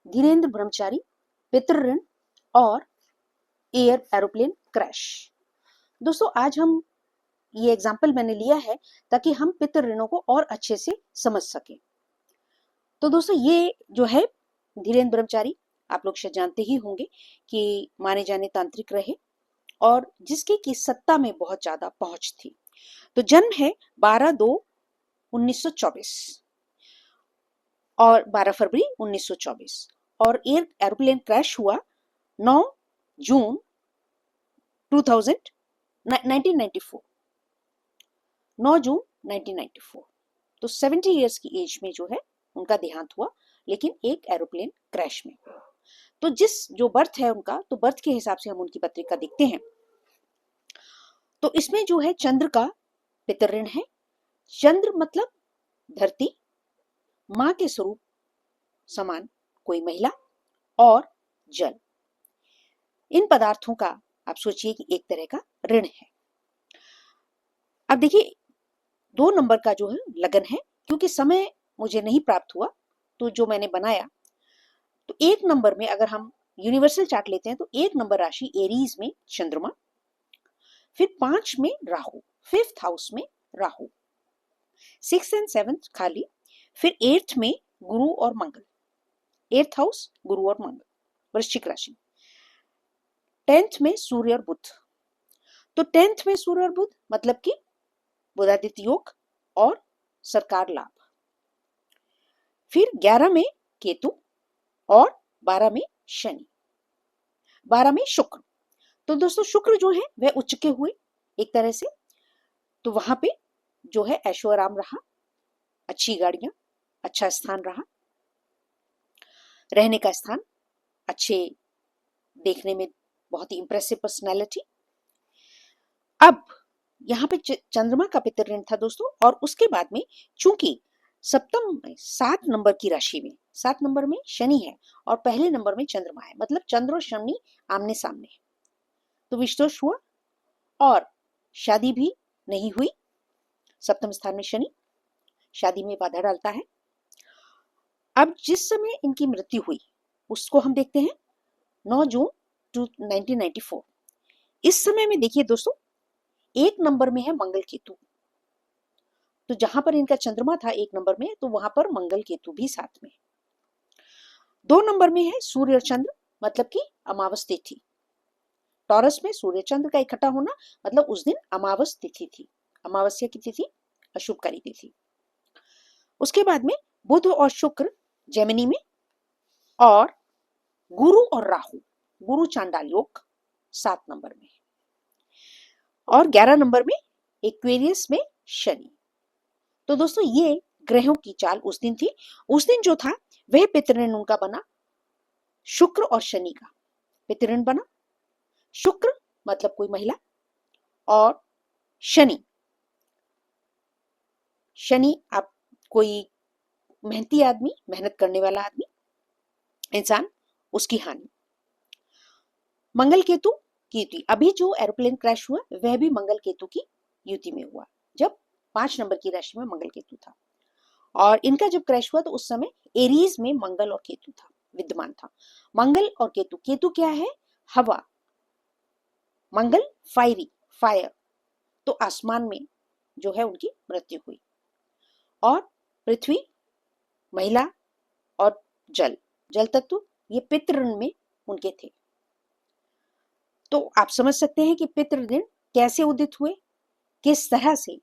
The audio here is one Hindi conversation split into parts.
धीरेन्द्र ब्रह्मचारी, पितृ ऋण और एरोप्लेन क्रैश। दोस्तों आज हम ये एग्जाम्पल मैंने लिया है ताकि हम पितृ ऋणों को और अच्छे से समझ सकें। तो दोस्तों ये जो है धीरेन्द्र ब्रह्मचारी, आप लोग शायद जानते ही होंगे कि माने जाने तांत्रिक रहे और जिसकी की सत्ता में बहुत ज्यादा पहुंच थी। तो जन्म है 12/2/1924 और 12 फरवरी 1924 और एरोप्लेन क्रैश हुआ 9 जून 1994, 9 जून 1994। तो 70 इयर्स की एज में जो है उनका देहांत हुआ, लेकिन एक एरोप्लेन क्रैश में। तो जो बर्थ है उनका, तो बर्थ के हिसाब से हम उनकी पत्रिका देखते हैं। तो इसमें जो है चंद्र का पितृ ऋण है। चंद्र मतलब धरती, मां के स्वरूप समान कोई महिला और जल, इन पदार्थों का आप सोचिए कि एक तरह का ऋण है। अब देखिए 2 नंबर का जो है लगन है, क्योंकि समय मुझे नहीं प्राप्त हुआ तो जो मैंने बनाया, तो 1 नंबर में अगर हम यूनिवर्सल चार्ट लेते हैं तो 1 नंबर राशि एरीज में चंद्रमा, फिर 5 में राहु, 5th हाउस में राहु, 6th एंड 7th खाली, फिर 8th में गुरु और मंगल, 8th हाउस गुरु और मंगल वृश्चिक राशि, 10th में सूर्य और बुध। तो 10th में सूर्य और बुध मतलब कि बुधादित्य योग और सरकार लाभ। फिर 11 में केतु और 12 में शनि, 12 में शुक्र। तो दोस्तों शुक्र जो है वह उच्च के हुए एक तरह से, तो वहां पे जो है ऐशो आराम रहा, अच्छी गाड़ियां, अच्छा स्थान रहा, रहने का स्थान, अच्छे देखने में बहुत ही इंप्रेसिव पर्सनैलिटी। अब यहाँ पे चंद्रमा का पितृ ऋण था दोस्तों, और उसके बाद में चूंकि सप्तम में 7 नंबर की राशि में 7 नंबर में शनि है और पहले नंबर में चंद्रमा है, मतलब चंद्र और शनि आमने सामने, तो विषदोष हुआ और शादी भी नहीं हुई। सप्तम स्थान में शनि शादी में बाधा डालता है। अब जिस समय इनकी मृत्यु हुई उसको हम देखते हैं 9 जून 1994। इस समय में देखिए दोस्तों 1 नंबर में है मंगल केतु, तो जहां पर इनका चंद्रमा था 1 नंबर में, तो वहां पर मंगल केतु भी साथ में। 2 नंबर में है सूर्य और चंद्र, मतलब कि अमावस तिथि, टॉरस में सूर्य चंद्र का इकट्ठा होना मतलब उस दिन अमावस तिथि थी, अमावस्या की तिथि अशुभकारी तिथि। उसके बाद में बुध और शुक्र जेमिनी में, और गुरु और राहु, गुरु चांडाल योग 7 नंबर में, और 11 नंबर में एक्वेरियस में शनि। तो दोस्तों ये ग्रहों की चाल उस दिन थी। उस दिन जो था वह पितृऋण उनका बना शुक्र और शनि का पितृऋण बना। शुक्र मतलब कोई महिला और शनि आप कोई मेहनती आदमी, मेहनत करने वाला आदमी, इंसान, उसकी हानि। मंगल केतु की युति, अभी जो एरोप्लेन क्रैश हुआ वह भी मंगल केतु की युति में हुआ, जब 5 नंबर की राशि में मंगल केतु था, और इनका जब क्रैश हुआ तो उस समय एरीज में मंगल और केतु था, विद्यमान था। मंगल और केतु, केतु क्या है? हवा, मंगल फायरी, फायर, तो आसमान में जो है उनकी मृत्यु हुई। और पृथ्वी, महिला और जल, जल तत्व, ये पितृऋण में उनके थे। तो आप समझ सकते हैं कि पितृऋण कैसे उदित हुए, किस तरह से,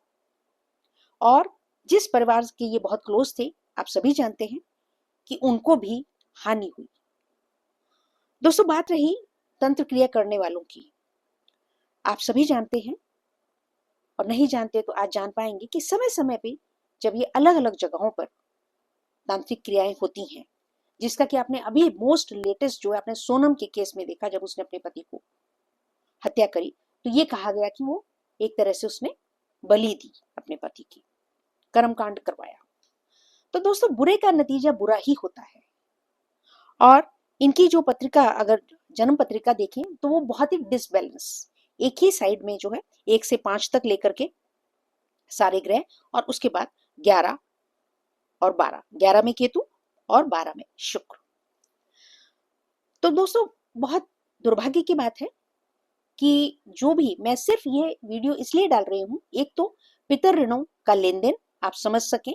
और जिस परिवार के ये बहुत क्लोज थे, आप सभी जानते हैं कि उनको भी हानि हुई। दोस्तों बात रही तंत्र क्रिया करने वालों की, आप सभी जानते हैं, और नहीं जानते तो आज जान पाएंगे कि समय समय पे जब ये अलग अलग जगहों पर तांत्रिक क्रियाएं होती हैं, जिसका कि आपने अभी मोस्ट लेटेस्ट जो है आपने सोनम के केस में देखा, जब उसने अपने पति को हत्या करी, तो ये कहा गया कि वो एक तरह से उसने बलि दी अपने पति की, कर्मकांड करवाया। तो दोस्तों बुरे का नतीजा बुरा ही होता है, और इनकी जो पत्रिका अगर जन्म पत्रिका देखें तो वो बहुत ही डिसबैलेंस, एक ही साइड में जो है 1 से 5 तक लेकर के सारे ग्रह, और उसके बाद 11 और 12, 11 में केतु और 12 में शुक्र। तो दोस्तों बहुत दुर्भाग्य की बात है कि जो भी, मैं सिर्फ ये वीडियो इसलिए डाल रही हूँ, एक तो पितर ऋणों का लेन देन आप समझ सकें,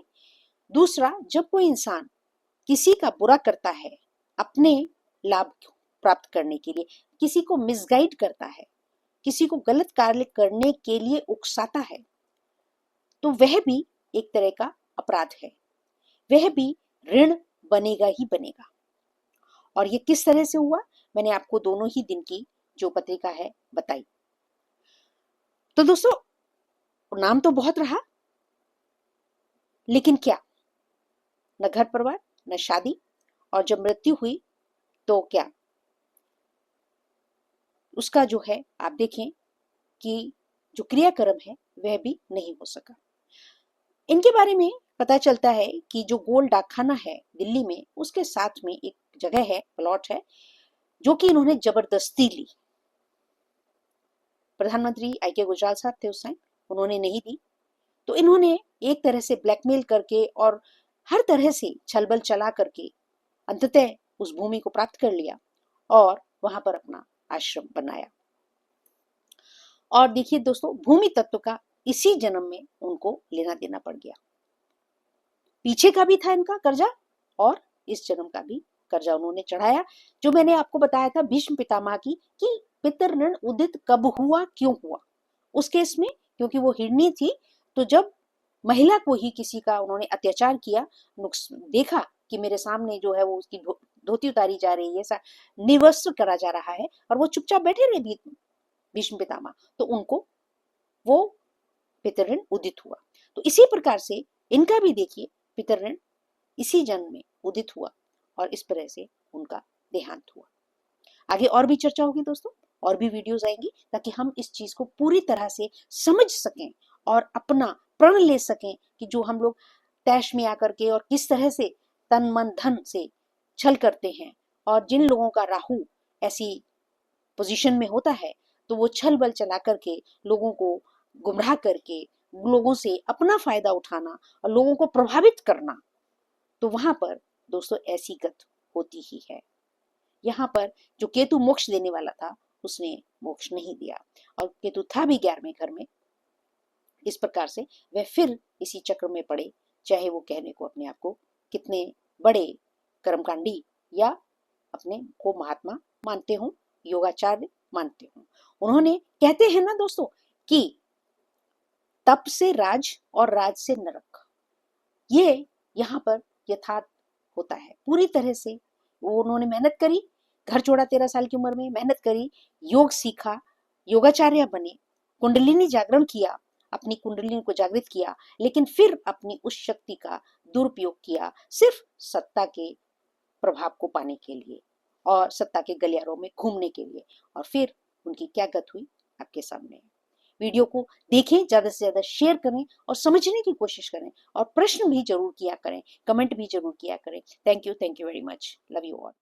दूसरा जब कोई इंसान किसी का बुरा करता है अपने लाभ प्राप्त करने के लिए, किसी को मिसगाइड करता है, किसी को गलत कार्य करने के लिए उकसाता है, तो वह भी एक तरह का अपराध है, वह भी ऋण बनेगा ही बनेगा। और ये किस तरह से हुआ, मैंने आपको दोनों ही दिन की जो पत्रिका है बताई। तो दोस्तों नाम तो बहुत रहा, लेकिन क्या, न घर परिवार न शादी, और जब मृत्यु हुई तो क्या, उसका जो है आप देखें कि जो क्रियाक्रम है वह भी नहीं हो सका। इनके बारे में पता चलता है कि जो गोल डाकखाना है दिल्ली में, उसके साथ में एक जगह है, प्लॉट है, जो कि इन्होंने जबरदस्ती ली। प्रधानमंत्री आई.के. गुजराल साहब थे उस टाइम, उन्होंने नहीं दी, तो इन्होंने एक तरह से ब्लैकमेल करके और हर तरह से छलबल चला करके अंततः उस भूमि को प्राप्त कर लिया और वहां पर अपना आश्रम बनाया। और देखिए दोस्तों, भूमि तत्व का इसी जन्म में उनको लेना देना पड़ गया। पीछे का भी था इनका कर्जा और इस जन्म का भी कर्जा उन्होंने चढ़ाया। जो मैंने आपको बताया था भीष्म पितामह की कि पितर ऋण उदित कब हुआ, क्यों हुआ, उस केस में क्योंकि वो हिरणी थी, तो जब महिला को ही किसी का उन्होंने अत्याचार किया, देखा कि मेरे सामने जो है वो उसकी धोती उतारी जा रही है, ऐसा निवस्त्र करा जा रहा है, और वो चुपचाप बैठे रहे भीष्म पितामह, तो उनको वो पितर ऋण उदित हुआ। तो इसी प्रकार से इनका भी देखिए पितर ऋण इसी जन्म में उदित हुआ और इस तरह से उनका देहांत हुआ। आगे और भी चर्चा होगी दोस्तों, और भी वीडियोस आएंगी, ताकि हम इस चीज को पूरी तरह से समझ सकें और अपना प्रण ले सकें कि जो हम लोग तैश में आकर के और किस तरह से तन मन धन से छल करते हैं, और जिन लोगों का राहु ऐसी पोजीशन में होता है तो वो छल बल चला करके लोगों को गुमराह करके लोगों से अपना फायदा उठाना और लोगों को प्रभावित करना, तो वहां पर दोस्तों ऐसी गत होती ही है। यहाँ पर जो केतु मोक्ष देने वाला था उसने मोक्ष नहीं दिया, और केतु था भी 11वें घर में। इस प्रकार से वह फिर इसी चक्र में पड़े, चाहे वो कहने को अपने आप को कितने बड़े कर्मकांडी या अपने को महात्मा मानते हों, योगाचार्य मानते हों। उन्होंने, कहते हैं ना दोस्तों कि तप से राज और राज से नरक, ये यहाँ पर यथार्थ होता है पूरी तरह से। वो उन्होंने मेहनत करी, घर छोड़ा 13 साल की उम्र में, मेहनत करी, योग सीखा, योगाचार्य बने, कुंडलिनी जागरण किया, अपनी कुंडलिनी को जागृत किया, लेकिन फिर अपनी उस शक्ति का दुरुपयोग किया सिर्फ सत्ता के प्रभाव को पाने के लिए और सत्ता के गलियारों में घूमने के लिए, और फिर उनकी क्या गत हुई आपके सामने है। वीडियो को देखें, ज्यादा से ज्यादा शेयर करें और समझने की कोशिश करें, और प्रश्न भी जरूर किया करें, कमेंट भी जरूर किया करें। Thank you very much, love you all.